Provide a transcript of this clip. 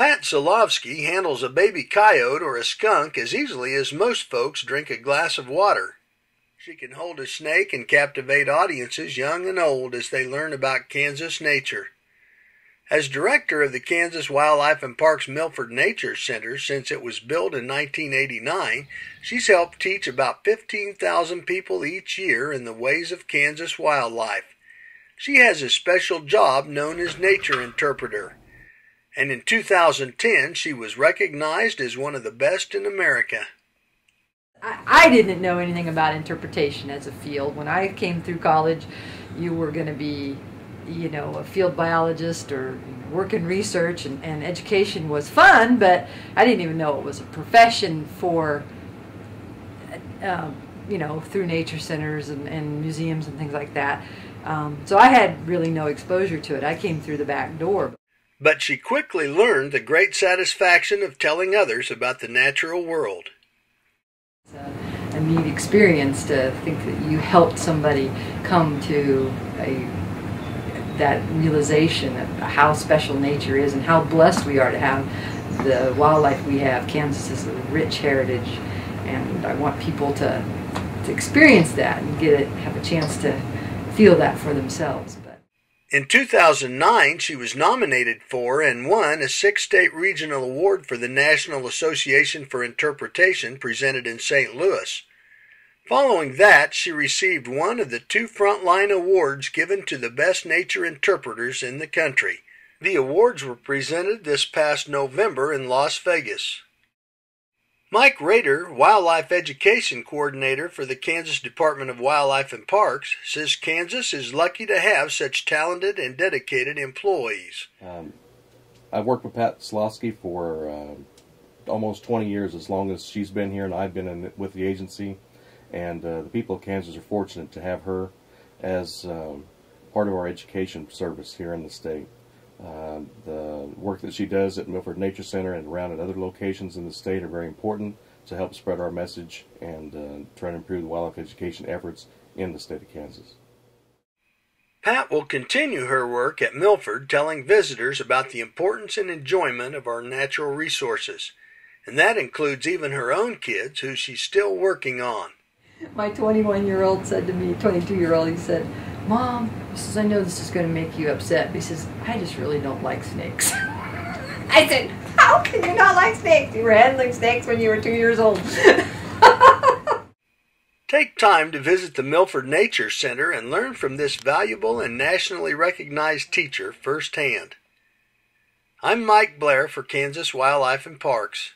Pat Silovsky handles a baby coyote or a skunk as easily as most folks drink a glass of water. She can hold a snake and captivate audiences young and old as they learn about Kansas nature. As director of the Kansas Wildlife and Parks Milford Nature Center since it was built in 1989, she's helped teach about 15,000 people each year in the ways of Kansas wildlife. She has a special job known as nature interpreter, and in 2010 she was recognized as one of the best in America. I didn't know anything about interpretation as a field. When I came through college, you were going to be, a field biologist or work in research, and education was fun, but I didn't even know it was a profession for, through nature centers and museums and things like that. So I had really no exposure to it. I came through the back door. But she quickly learned the great satisfaction of telling others about the natural world. It's a neat experience to think that you helped somebody come to that realization of how special nature is and how blessed we are to have the wildlife we have. Kansas is a rich heritage, and I want people to experience that and have a chance to feel that for themselves. In 2009, she was nominated for and won a 6-state regional award for the National Association for Interpretation presented in St. Louis. Following that, she received one of the 2 frontline awards given to the best nature interpreters in the country. The awards were presented this past November in Las Vegas. Mike Rader, Wildlife Education Coordinator for the Kansas Department of Wildlife and Parks, says Kansas is lucky to have such talented and dedicated employees. I've worked with Pat Silovsky for almost 20 years, as long as she's been here and I've been with the agency. And the people of Kansas are fortunate to have her as part of our education service here in the state. The work that she does at Milford Nature Center and around at other locations in the state are very important to help spread our message and try to improve the wildlife education efforts in the state of Kansas. Pat will continue her work at Milford, telling visitors about the importance and enjoyment of our natural resources, and that includes even her own kids, who she's still working on. My 21-year-old said to me, 22-year-old, he said, "Mom," he says, "I know this is going to make you upset," but he says, "I just really don't like snakes." I said, "How can you not like snakes? You were handling snakes when you were 2 years old." Take time to visit the Milford Nature Center and learn from this valuable and nationally recognized teacher firsthand. I'm Mike Blair for Kansas Wildlife and Parks.